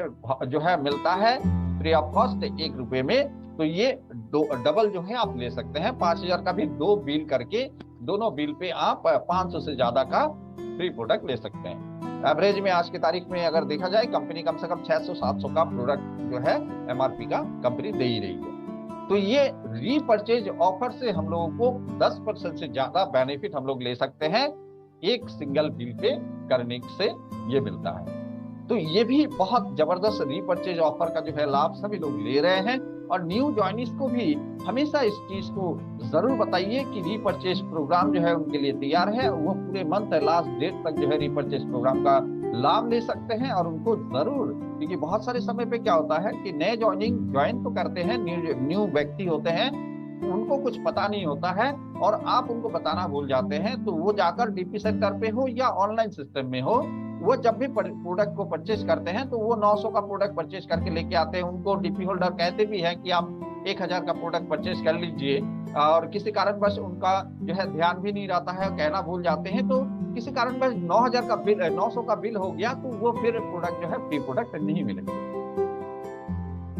जो है मिलता है फ्री ऑफ कॉस्ट 1 रुपए में। तो ये डबल जो है आप ले सकते हैं। 5000 का भी 2 बिल करके दोनों बिल पे आप 500 से ज्यादा का फ्री प्रोडक्ट ले सकते हैं। एवरेज में आज की तारीख में अगर देखा जाए कंपनी कम से कम 600-700 का प्रोडक्ट जो है एमआरपी का कंपनी दे ही रही है। तो ये रीपरचेज ऑफर से हम लोगों को 10% से ज्यादा बेनिफिट हम लोग ले सकते हैं, एक सिंगल बिल पे करने से ये मिलता है। तो ये भी बहुत जबरदस्त रीपरचेज ऑफर का जो है लाभ सभी लोग ले रहे हैं। और न्यू ज्वाइनिंग्स को भी हमेशा इस चीज को जरूर बताइए कि रीपरचेज प्रोग्राम जो है उनके लिए तैयार है, वो पूरे मंथ लास्ट डेट तक जो है रीपरचेज प्रोग्राम का लाभ ले सकते हैं। और उनको जरूर, क्योंकि बहुत सारे समय पे क्या होता है कि नए ज्वाइन तो करते हैं, न्यू व्यक्ति होते हैं, उनको कुछ पता नहीं होता है और आप उनको बताना भूल जाते हैं, तो वो जाकर डीपी सेंटर पे हो या ऑनलाइन सिस्टम में हो, वो जब भी प्रोडक्ट को परचेज करते हैं तो वो 900 का प्रोडक्ट परचेज करके लेके आते हैं। उनको डीपी होल्डर कहते भी हैं कि आप 1000 का प्रोडक्ट परचेज कर लीजिए, और किसी कारणवश उनका जो है ध्यान भी नहीं रहता है, कहना भूल जाते हैं, तो किसी कारणवश 9000 का बिल 900 का बिल हो गया तो वो फिर प्रोडक्ट जो है फ्री प्रोडक्ट नहीं मिलेगा।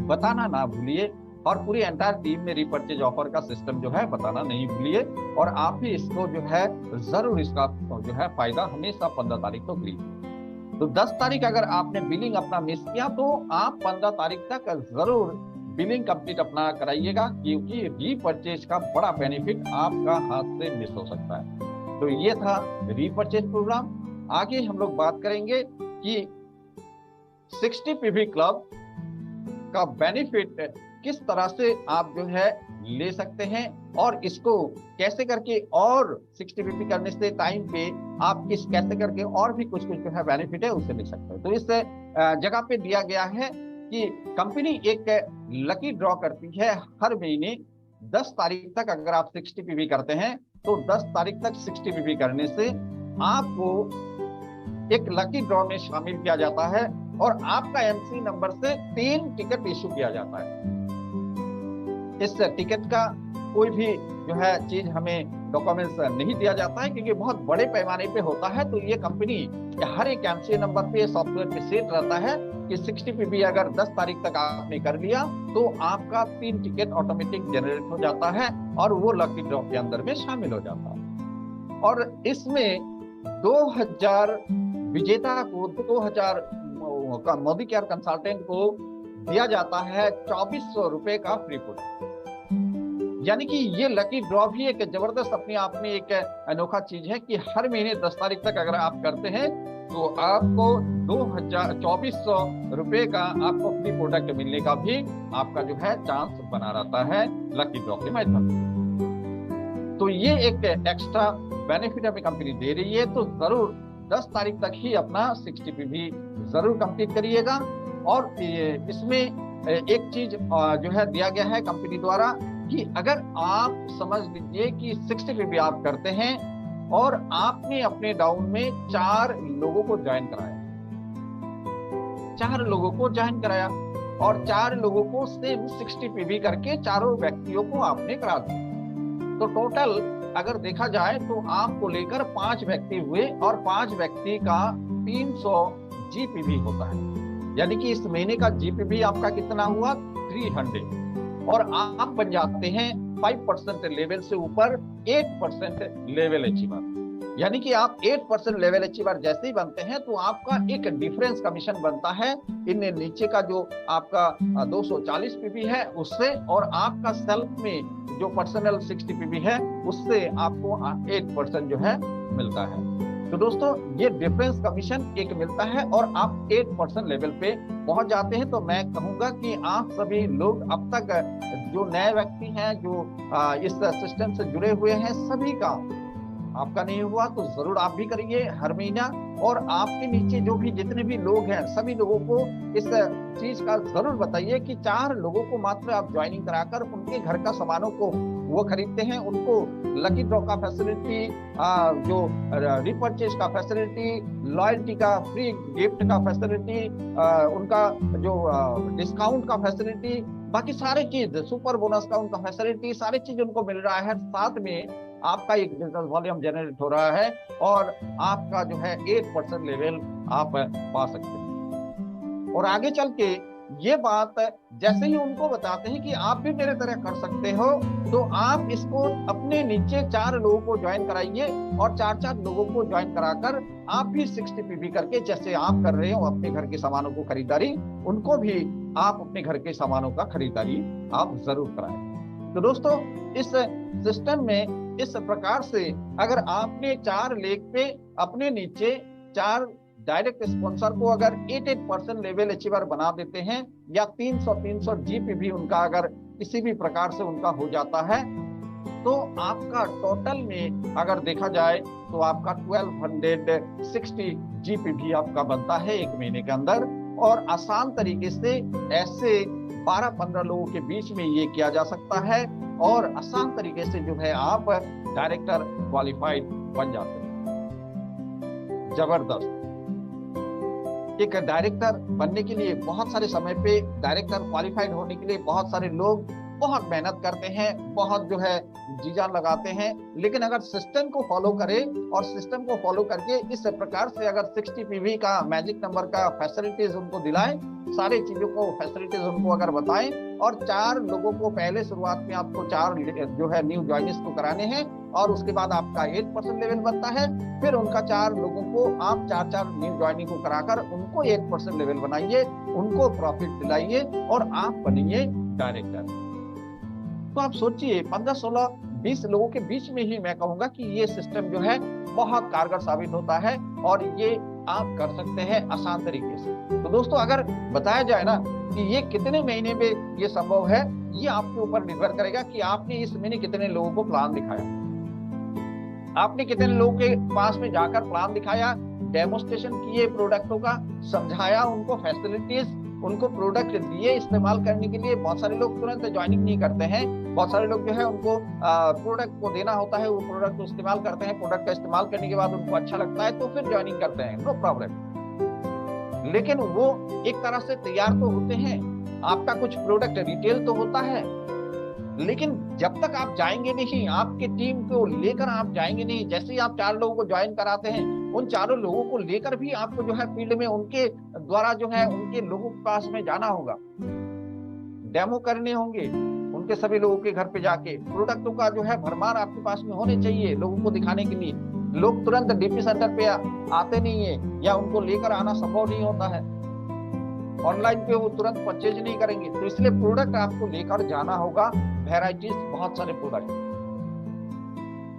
बताना ना भूलिए, और पूरी एंटायर टीम में रिपर्चेज ऑफर का सिस्टम जो है बताना नहीं भूलिए, और आप भी इसको जो है जरूर इसका जो है फायदा हमेशा 15 तारीख को लीजिए। तो 10 तारीख अगर आपने बिलिंग अपना मिस किया तो आप 15 तारीख तक जरूर बिलिंग कंप्लीट अपना कराइएगा, क्योंकि रीपरचेज का बड़ा बेनिफिट आपका हाथ से मिस हो सकता है। तो ये था रीपरचेज प्रोग्राम। आगे हम लोग बात करेंगे कि 60 पीवी क्लब का बेनिफिट किस तरह से आप जो है ले सकते हैं, और इसको कैसे करके और 60 पीवी करने से टाइम पे आप कैसे करके और भी कुछ जो है बेनिफिट है उससे ले सकते हैं। तो इस जगह पे दिया गया है कि कंपनी एक लकी ड्रॉ करती है हर महीने 10 तारीख तक। अगर आप 60 पीवी करते हैं तो 10 तारीख तक 60 पीवी करने से आपको एक लकी ड्रॉ में शामिल किया जाता है, और आपका एमसी नंबर से 3 टिकट इशू किया जाता है। इस टिकट का कोई भी जो है चीज हमें डॉक्यूमेंट्स नहीं दिया जाता है, क्योंकि बहुत बड़े पैमाने पे होता है। तो ये कंपनी हर एक एमसी नंबर पे सॉफ्टवेयर पे सेट रहता है कि 60 पीवी अगर 10 तारीख तक आपने कर लिया तो आपका 3 टिकट ऑटोमेटिक जनरेट हो जाता है और वो लकी ड्रॉ के अंदर में शामिल हो जाता है। और इसमें 2000 विजेता को 2000 का मोदी केयर कंसल्टेंट को दिया जाता है 2400 रुपए का फ्री प्रोडक्ट। यानी कि ये लकी ड्रॉ भी एक जबरदस्त अपने आप में एक अनोखा चीज है कि हर महीने 10 तारीख तक अगर आप करते हैं तो आपको 2400 रुपए का आपको फ्री प्रोडक्ट मिलने का भी आपका जो है चांस बना रहता है लकी ड्रॉ के माध्यम से। तो ये एक एक्स्ट्रा बेनिफिट हमें कंपनी दे रही है। तो जरूर 10 तारीख तक ही अपना 60 पीवी जरूर कंप्लीट करिएगा। और इसमें एक चीज जो है दिया गया है कंपनी द्वारा कि अगर आप समझ लीजिए कि 60 पीवी आप करते हैं और आपने अपने डाउन में 4 लोगों को ज्वाइन कराया, 4 लोगों को ज्वाइन कराया और 4 लोगों को सेम 60 पीवी करके चारों व्यक्तियों को आपने करा दिया। तो टोटल अगर देखा जाए तो आपको लेकर 5 व्यक्ति हुए और 5 व्यक्ति का 300 जीपीवी होता है। यानी कि इस महीने का जीपीवी आपका कितना हुआ 300, और आप बन जाते हैं 5% लेवल से ऊपर 8% लेवल अचीवर। यानी कि आप 8% लेवल अचीवर जैसे ही बनते हैं तो आपका एक डिफरेंस कमीशन बनता है इन नीचे का जो आपका 240 पीवी है उससे, और आपका सेल्फ में जो पर्सनल 60 पीवी है उससे आपको 8% जो है मिलता है। तो दोस्तों ये डिफरेंस कमीशन एक मिलता है और आप 8% लेवल पे पहुंच जाते हैं। तो मैं कहूंगा कि आप सभी लोग अब तक जो नए व्यक्ति हैं जो इस सिस्टम से जुड़े हुए हैं सभी का आपका नहीं हुआ तो जरूर आप भी करिए हर महीना, और आपके नीचे जो भी जितने भी लोग हैं सभी लोगों को इस चीज का जरूर बताइए कि 4 लोगों को मात्र आप ज्वाइनिंग कराकर उनके घर का सामानों को वो खरीदते हैं, उनको लकी ड्रॉ का फैसिलिटी, जो रिपर्चेज का फैसिलिटी, लॉयल्टी का फ्री गिफ्ट का फैसिलिटी, उनका जो डिस्काउंट का फैसिलिटी, बाकी सारे चीज सुपर बोनस का उनका फैसिलिटी, सारी चीज उनको मिल रहा है। साथ में आपका एक बिजनेस वॉल्यूम जनरेट हो रहा है और आपका जो है 8% लेवल आप पा सकते हैं। और आगे चल के ये बात जैसे ही उनको बताते हैं कि आप भी मेरे तरह कर सकते हो, तो आप इसको अपने नीचे 4 लोगों को ज्वाइन कराइए और 4-4 लोगों को ज्वाइन कराकर आप भी 60 पीवी करके जैसे आप कर रहे हो अपने घर के सामानों को खरीदारी, उनको भी आप अपने घर के सामानों का खरीदारी आप जरूर कराएं। तो दोस्तों इस सिस्टम में इस प्रकार से अगर आपने 4 लेग पे अपने नीचे 4 डायरेक्ट स्पॉन्सर को अगर 8% लेवल अचीवर बना देते हैं या 300 जीपीवी उनका अगर किसी भी प्रकार से उनका हो जाता है, तो आपका टोटल में अगर देखा जाए तो आपका 1260 जीपीवी आपका बनता है एक महीने के अंदर। और आसान तरीके से ऐसे 12-15 लोगों के बीच में ये किया जा सकता है और आसान तरीके से जो है आप डायरेक्टर क्वालिफाइड बन जाते हैं। जबरदस्त। एक डायरेक्टर बनने के लिए बहुत सारे समय पे, डायरेक्टर क्वालिफाइड होने के लिए बहुत सारे लोग बहुत मेहनत करते हैं, बहुत जो है जी जान लगाते हैं, लेकिन अगर सिस्टम को फॉलो करें और सिस्टम को फॉलो करके इस प्रकार से अगर 60 पीवी का मैजिक नंबर का फैसिलिटीज उनको दिलाएं, सारे चीजों को फैसिलिटीज उनको अगर बताएं और 4 लोगों को पहले शुरुआत में आपको 4 जो है न्यू ज्वाइनिस को कराने हैं और उसके बाद आपका 8% लेवल बनता है, फिर उनका 4 लोगों को आप 4 न्यू ज्वाइनिंग को कराकर उनको 8% लेवल बनाइए, उनको प्रॉफिट दिलाइए और आप बनिए डायरेक्टर। तो आप सोचिए 15, 16, 20 लोगों के बीच में ही मैं कहूंगा कि ये सिस्टम जो है बहुत कारगर साबित होता है और ये आप कर सकते हैं आसान तरीके से। तो दोस्तों अगर बताया जाए ना कि ये कितने महीने में ये संभव है, ये आपके ऊपर निर्भर करेगा कि आपने इस महीने कितने लोगों को प्लान दिखाया, आपने कितने लोगों के पास में जाकर प्लान दिखाया, डेमोस्ट्रेशन किए प्रोडक्टों का, समझाया उनको फैसिलिटीज, उनको प्रोडक्ट दिए इस्तेमाल करने के लिए। बहुत सारे लोग तुरंत ज्वाइनिंग नहीं करते हैं, बहुत सारे लोग जो है उनको प्रोडक्ट को देना होता है, वो प्रोडक्ट को इस्तेमाल करते हैं, प्रोडक्ट का इस्तेमाल करने के बाद उनको अच्छा लगता है तो फिर ज्वाइनिंग करते हैं, नो प्रॉब्लम। लेकिन वो एक तरह से तैयार तो होते हैं, आपका कुछ प्रोडक्ट रिटेल तो होता है, लेकिन जब तक आप जाएंगे नहीं, आपके टीम को लेकर आप जाएंगे नहीं, जैसे ही आप 4 लोगों को ज्वाइन कराते हैं, उन 4 लोगों को लेकर भी आपको जो है फील्ड में उनके द्वारा जो है उनके लोगों के पास में जाना होगा, डेमो करने होंगे, उनके सभी लोगों के घर पे जाके प्रोडक्टों का जो है भरमार आपके पास में होने चाहिए लोगों को दिखाने के लिए। लोग तुरंत डीपी सेंटर पे आते नहीं है या उनको लेकर आना संभव नहीं होता है, ऑनलाइन पे वो तुरंत परचेज नहीं करेंगे, तो इसलिए प्रोडक्ट आपको लेकर जाना होगा, वैरायटीज बहुत सारे प्रोडक्ट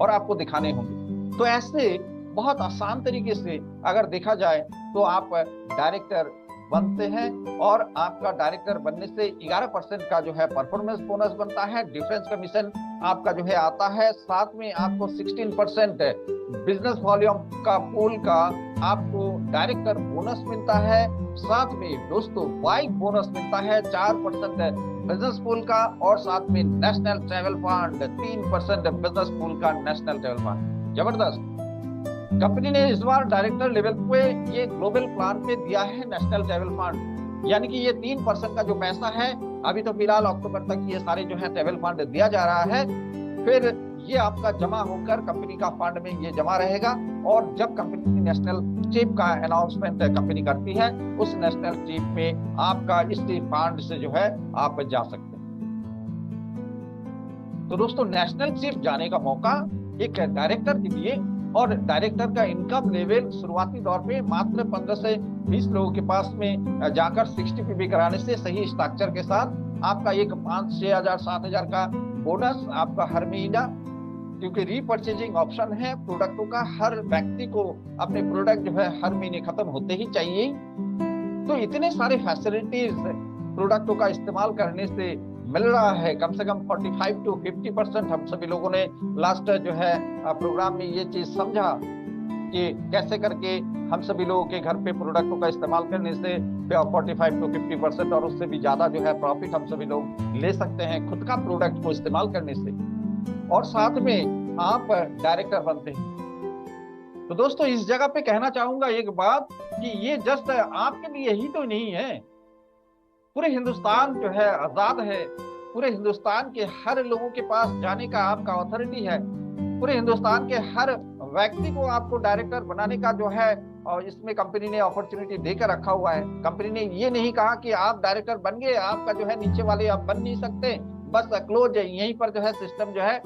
और आपको दिखाने होंगे। तो ऐसे बहुत आसान तरीके से अगर देखा जाए तो आप डायरेक्टर बनते हैं और आपका डायरेक्टर बनने से 11% का जो है परफॉर्मेंस बोनस बनता है, डिफरेंस कमीशन आपका जो है आता है, साथ में आपको 16% बिजनेस वॉल्यूम का पूल का आपको डायरेक्टर बोनस मिलता है, साथ में दोस्तों बाइक बोनस मिलता है 4% बिजनेस पूल का और साथ में national travel fund 3% business pool का नेशनल ट्रैवल फंड। जबरदस्त। कंपनी ने इस बार डायरेक्टर लेवल पे ये ग्लोबल प्लान पे दिया है नेशनल ट्रैवल फंड, यानी कि ये 3% का जो पैसा है अभी तो फिलहाल अक्टूबर तक ये सारे जो है ट्रैवल फंड दिया जा रहा है, फिर ये आपका जमा होकर कंपनी का फंड में ये जमा रहेगा और जब कंपनी नेशनल ट्रिप का अनाउंसमेंट कंपनी करती है उस नेशनल ट्रिप में आपका इस फंड से जो है आप जा सकते हैं। तो दोस्तों नेशनल ट्रिप जाने का मौका एक डायरेक्टर के लिए, और डायरेक्टर का इनकम लेवल शुरुआती दौर पे मात्र 15 से 20 लोगों के पास में जाकर 60 पीवी कराने से सही स्ट्रक्चर के साथ आपका एक 5-6 हजार 7 हजार का बोनस आपका हर महीना, क्योंकि रीपर्चेजिंग ऑप्शन है प्रोडक्टों का, हर व्यक्ति को अपने प्रोडक्ट जो है हर महीने खत्म होते ही चाहिए। तो इतने सारे फैसिलिटीज प्रोडक्टों का इस्तेमाल करने से मिल रहा है, कम से कम 45 to 50%। हम सभी लोगों ने लास्ट जो है प्रोग्राम में ये चीज समझा कि कैसे करके हम सभी लोगों के घर पे प्रोडक्टों का इस्तेमाल करने से 45 to 50% और उससे भी ज्यादा जो है प्रॉफिट हम सभी लोग ले सकते हैं खुद का प्रोडक्ट को इस्तेमाल करने से, और साथ में आप डायरेक्टर बनते हैं। तो दोस्तों इस जगह पे कहना चाहूंगा एक बात कि ये जस्ट आपके लिए ही तो नहीं है, पूरे हिंदुस्तान जो है आजाद है, पूरे हिंदुस्तान के हर लोगों के पास जाने का आपका अथॉरिटी है, पूरे हिंदुस्तान के हर व्यक्ति को आपको डायरेक्टर बनाने का जो है और इसमें कंपनी ने अपॉर्चुनिटी देकर रखा हुआ है। कंपनी ने ये नहीं कहा कि आप डायरेक्टर बन गए, आपका जो है नीचे वाले आप बन नहीं सकते, बस क्लोज है यहीं पर जो है सिस्टम जो है,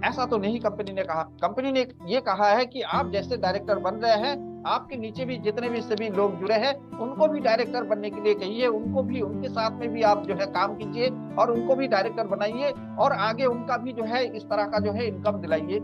ऐसा तो नहीं कंपनी ने कहा। कंपनी ने ये कहा है कि आप जैसे डायरेक्टर बन रहे हैं, आपके नीचे भी जितने भी सभी लोग जुड़े हैं उनको भी डायरेक्टर बनने के लिए कहिए, उनको भी उनके साथ में भी आप जो है काम कीजिए और उनको भी डायरेक्टर बनाइए और आगे उनका भी जो है इस तरह का जो है इनकम दिलाइए।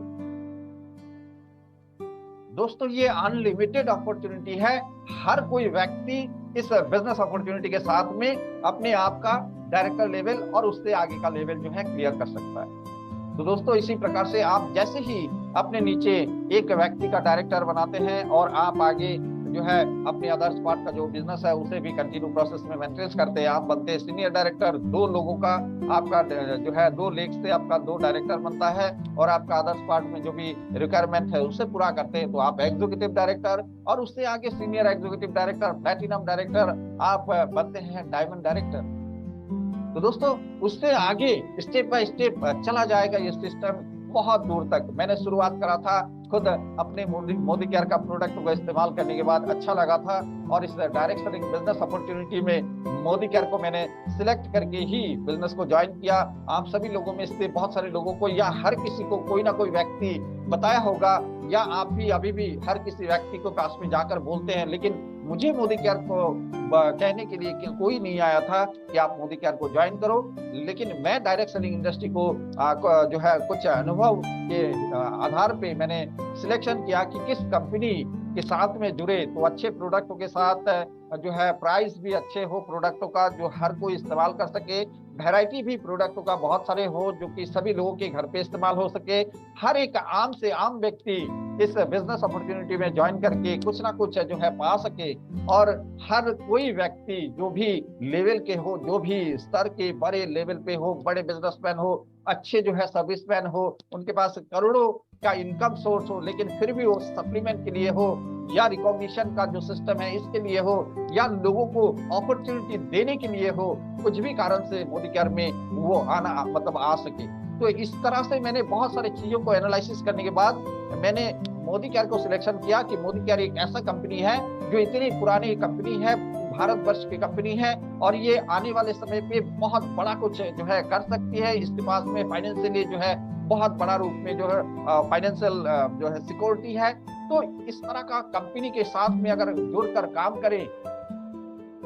दोस्तों ये अनलिमिटेड अपॉर्चुनिटी है, हर कोई व्यक्ति इस बिजनेस अपॉर्चुनिटी के साथ में अपने आप का डायरेक्टर लेवल और उससे आगे का लेवल जो है क्लियर कर सकता है। तो दोस्तों इसी प्रकार से आप जैसे ही अपने नीचे एक व्यक्ति का डायरेक्टर बनाते हैं और आप आगे जो है अपने अदर्स पार्ट का जो बिजनेस है उसे भी कंटिन्यू प्रोसेस में मेंटेन करते हैं। आप बनते हैं सीनियर डायरेक्टर, 2 लोगों का आपका जो है 2 लेग से आपका 2 डायरेक्टर बनता है और आपका अदर्स पार्ट में जो भी रिक्वायरमेंट है उसे पूरा करते हैं तो आप एग्जीक्यूटिव डायरेक्टर, और उससे आगे senior executive director, platinum director, आप बनते हैं डायमंड डायरेक्टर। तो दोस्तों उससे आगे स्टेप बाय स्टेप चला जाएगा ये सिस्टम बहुत दूर तक। मैंने शुरुआत करा था खुद अपने मोदी केयर का प्रोडक्ट को इस्तेमाल करने के बाद अच्छा लगा था, और इस डायरेक्ट सेलिंग बिजनेस अपॉर्चुनिटी में मोदी केयर को मैंने सिलेक्ट करके ही बिजनेस को ज्वाइन किया। आप सभी लोगों में से बहुत सारे लोगों को या हर किसी को कोई ना कोई व्यक्ति बताया होगा, या आप भी अभी भी हर किसी व्यक्ति को पास में जाकर बोलते हैं, लेकिन मुझे मोदी केयर को कहने के लिए कोई नहीं आया था कि आप मोदी केयर को ज्वाइन करो। लेकिन मैं डायरेक्ट सेलिंग इंडस्ट्री को जो है कुछ अनुभव के आधार पे मैंने सिलेक्शन किया कि किस कंपनी के साथ में जुड़े तो अच्छे प्रोडक्टों के साथ जो है प्राइस भी अच्छे हो प्रोडक्टों का जो हर कोई इस्तेमाल कर सके, वैरायटी भी प्रोडक्टों का बहुत सारे हो जो कि सभी लोगों के घर पे इस्तेमाल हो सके, हर एक आम से आम व्यक्ति इस बिजनेस अपॉर्चुनिटी में ज्वाइन करके कुछ ना कुछ जो है पा सके, और हर कोई व्यक्ति जो भी लेवल के हो, जो भी स्तर के बड़े लेवल पे हो, बड़े बिजनेसमैन हो, अच्छे जो है सर्विसमैन हो, उनके पास करोड़ों का इनकम सोर्स हो, लेकिन फिर भी वो सप्लीमेंट के लिए हो या रिकॉग्निशन का जो सिस्टम है इसके लिए हो, या लोगों को अपॉर्चुनिटी देने के लिए हो, कुछ भी कारण से मोदी केयर में वो आना मतलब आ सके। तो इस तरह से मैंने बहुत सारी चीजों को एनालिसिस करने के बाद मैंने मोदी केयर को सिलेक्शन किया कि मोदी केयर एक ऐसा कंपनी है जो इतनी पुरानी कंपनी है, भारतवर्ष की कंपनी है, और ये आने वाले समय पे बहुत बड़ा कुछ जो है कर सकती है। इसके पास में फाइनेंशियली जो है बहुत बड़ा रूप में जो है फाइनेंशियल जो है सिक्योरिटी है। तो इस तरह का कंपनी के साथ में अगर जुड़कर काम करें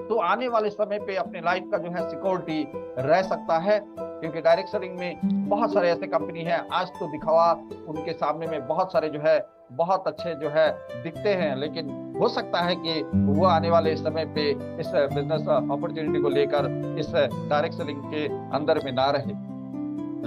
तो आने वाले समय पे अपने लाइफ का जो है सिक्योरिटी रह सकता है, क्योंकि डायरेक्ट सेलिंग में बहुत सारे ऐसे कंपनी हैं, आज तो दिखावा उनके सामने में बहुत सारे जो है बहुत अच्छे जो है दिखते हैं, लेकिन हो सकता है कि वो आने वाले समय पे इस बिजनेस अपॉर्चुनिटी को लेकर इस डायरेक्ट सेलिंग के अंदर में ना रहे।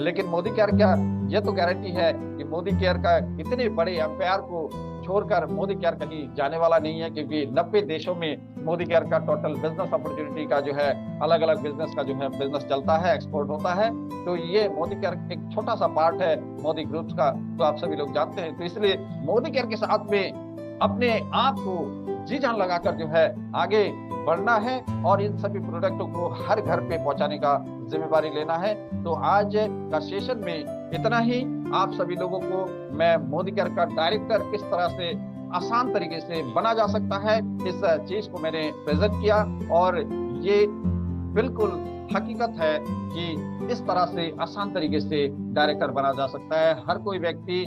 लेकिन मोदी केयर क्या ये तो गारंटी है कि मोदी केयर का इतने बड़े एम्पायर को छोड़कर मोदी केयर कहीं जाने वाला नहीं है, क्योंकि 90 देशों में मोदी केयर का टोटल बिजनेस अपॉर्चुनिटी का जो है अलग अलग बिजनेस का जो है बिजनेस चलता है, एक्सपोर्ट होता है। तो ये मोदी केयर एक छोटा सा पार्ट है मोदी ग्रुप्स का, तो आप सभी लोग जानते हैं। तो इसलिए मोदी केयर के साथ में अपने आप को जी जान लगाकर जो है आगे बढ़ना है और इन सभी प्रोडक्टों को हर घर पे पहुंचाने का जिम्मेवारी लेना है। तो आज का सेशन में इतना ही। आप सभी लोगों को मैं मोदी केयर का डायरेक्टर किस तरह से आसान तरीके से बना जा सकता है इस चीज को मैंने प्रेजेंट किया, और ये बिल्कुल हकीकत है कि इस तरह से आसान तरीके से डायरेक्टर बना जा सकता है। हर कोई व्यक्ति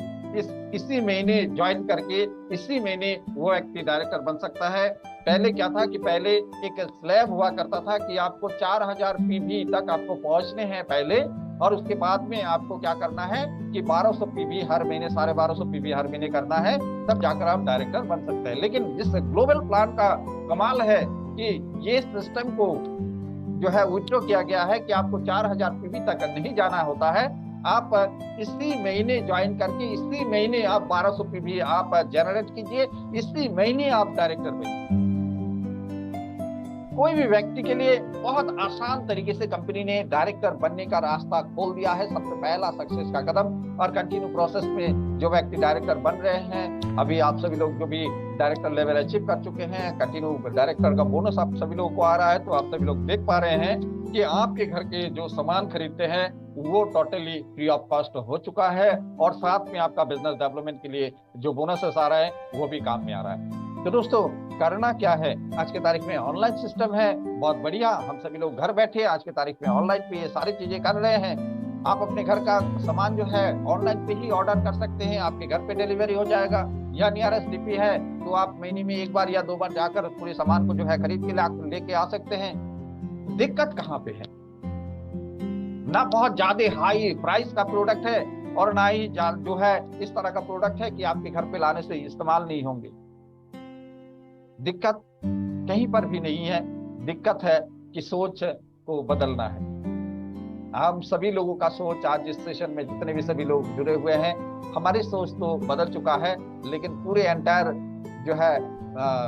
इसी महीने ज्वाइन करके इसी महीने वो व्यक्ति डायरेक्टर बन सकता है। पहले क्या था कि पहले एक स्लैब हुआ करता था कि आपको 4000 पीवी तक आपको पहुंचने हैं पहले, और उसके बाद में आपको क्या करना है कि 1200 पीवी हर महीने, 1250 पीवी हर महीने करना है, तब जाकर आप डायरेक्टर बन सकते हैं। लेकिन जिस ग्लोबल प्लान का कमाल है कि ये सिस्टम को जो है विड्रॉ किया गया है कि आपको 4000 पीवी तक नहीं जाना होता है। आप इसी महीने ज्वाइन करके इसी महीने आप 1200 पीवी आप जनरेट कीजिए, इसी महीने आप डायरेक्टर बनिए। कोई भी व्यक्ति के लिए बहुत आसान तरीके से कंपनी ने डायरेक्टर बनने का रास्ता खोल दिया है, सबसे पहला सक्सेस का कदम। और कंटिन्यू प्रोसेस में जो व्यक्ति डायरेक्टर बन रहे हैं, अभी आप सभी लोग जो भी डायरेक्टर लेवल अचीव कर चुके हैं, कंटिन्यू डायरेक्टर का बोनस आप सभी लोगों को आ रहा है, तो आप सभी लोग देख पा रहे हैं कि आपके घर के जो सामान खरीदते हैं वो टोटली फ्री ऑफ कॉस्ट हो चुका है, और साथ में आपका बिजनेस डेवलपमेंट के लिए जो बोनसेस आ रहा है वो भी काम में आ रहा है। तो दोस्तों करना क्या है, आज के तारीख में ऑनलाइन सिस्टम है, बहुत बढ़िया। हम सभी लोग घर बैठे आज के तारीख में ऑनलाइन पे ये सारी चीजें कर रहे हैं। आप अपने घर का सामान जो है ऑनलाइन पे ही ऑर्डर कर सकते हैं, आपके घर पे डिलीवरी हो जाएगा, या नियरेस्ट डीपी है तो आप महीने में 1 बार या 2 बार जाकर पूरे सामान को जो है खरीद के लेके आ सकते हैं। दिक्कत कहाँ पे है, ना बहुत ज्यादा हाई प्राइस का प्रोडक्ट है और ना ही जो है इस तरह का प्रोडक्ट है कि आपके घर पे लाने से इस्तेमाल नहीं होंगे। दिक्कत कहीं पर भी नहीं है, दिक्कत है कि सोच को बदलना है। हम सभी लोगों का सोच, आज इस सेशन में जितने भी सभी लोग जुड़े हुए हैं, हमारी सोच तो बदल चुका है, लेकिन पूरे एंटायर जो है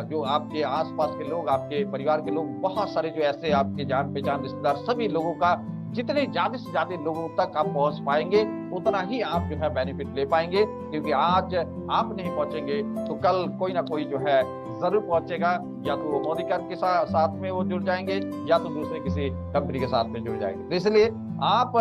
जो आपके आसपास के लोग, आपके परिवार के लोग, बहुत सारे जो ऐसे आपके जान पहचान रिश्तेदार, सभी लोगों का जितने ज्यादा से ज्यादा लोगों तक आप पहुंच पाएंगे उतना ही आप जो है बेनिफिट ले पाएंगे। क्योंकि आज आप नहीं पहुंचेंगे तो कल कोई ना कोई जो है जरूर पहुंचेगा, या तो वो मोदी कर के साथ में वो जुड़ जाएंगे या तो दूसरे किसी कंपनी के साथ में जुड़ जाएंगे। तो इसलिए आप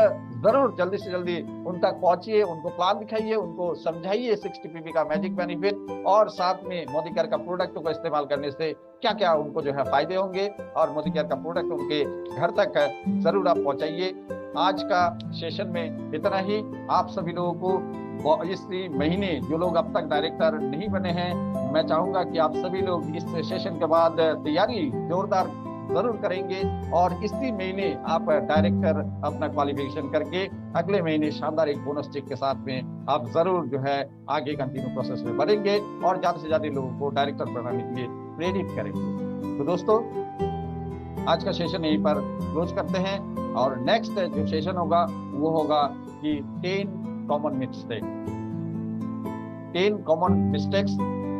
जरूर जल्दी से जल्दी उन तक पहुंचिए, उनको प्लान दिखाइए, उनको समझाइए 60 का मैजिक बेनिफिट, और साथ में मोदी केयर का प्रोडक्ट को इस्तेमाल करने से क्या क्या उनको जो है फायदे होंगे, और मोदी केयर का प्रोडक्ट उनके घर तक जरूर आप पहुंचाइए। आज का सेशन में इतना ही। आप सभी लोगों को इस महीने जो लोग अब तक डायरेक्टर नहीं बने हैं, मैं चाहूंगा कि आप सभी लोग इस सेशन के बाद तैयारी जोरदार जरूर करेंगे, और इसी महीने आप डायरेक्टर अपना क्वालिफिकेशन करके अगले महीने शानदार एक बोनस चेक के साथ में आप जरूर जो है आगे कंटिन्यू प्रोसेस में बढ़ेंगे और ज्यादा से ज्यादा लोगों को डायरेक्टर बनाने के लिए प्रेरित करेंगे। तो दोस्तों, आज का सेशन यहीं पर क्लोज करते हैं, और नेक्स्ट जो सेशन होगा वो होगा कि 10 कॉमन मिस्टेक, 10 कॉमन मिस्टेक्स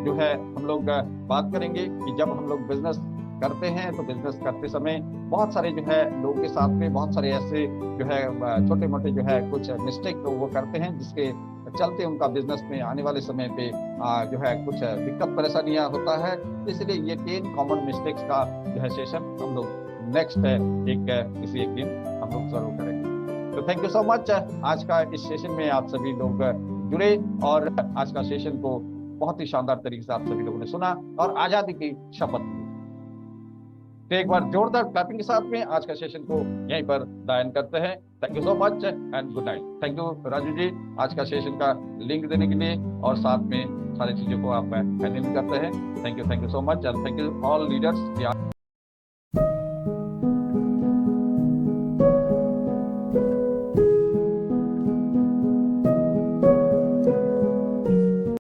जो है हम लोग बात करेंगे कि जब हम लोग बिजनेस करते हैं तो बिजनेस करते समय बहुत सारे जो है लोगों के साथ में बहुत सारे ऐसे जो है छोटे मोटे जो है कुछ मिस्टेक वो करते हैं, जिसके चलते उनका बिजनेस में आने वाले समय पे जो है कुछ दिक्कत परेशानियां होता है। इसलिए ये 10 कॉमन मिस्टेक्स का जो है सेशन हम लोग नेक्स्ट किसी एक दिन हम लोग जरूर करेंगे। तो थैंक यू सो मच। आज का इस सेशन में आप सभी लोग जुड़े और आज का सेशन को बहुत ही शानदार तरीके से आप सभी लोगों ने सुना और आजादी की शपथ ली। तो एक बार जोरदार क्लैपिंग के साथ में आज का सेशन को यहीं पर दायन करते हैं। Thank you so much and good night. Thank you Raju ji, आज का सेशन का लिंक देने के लिए और साथ में सारी चीजों को आप हैंडल करते हैं। Thank you so much and thank you all leaders.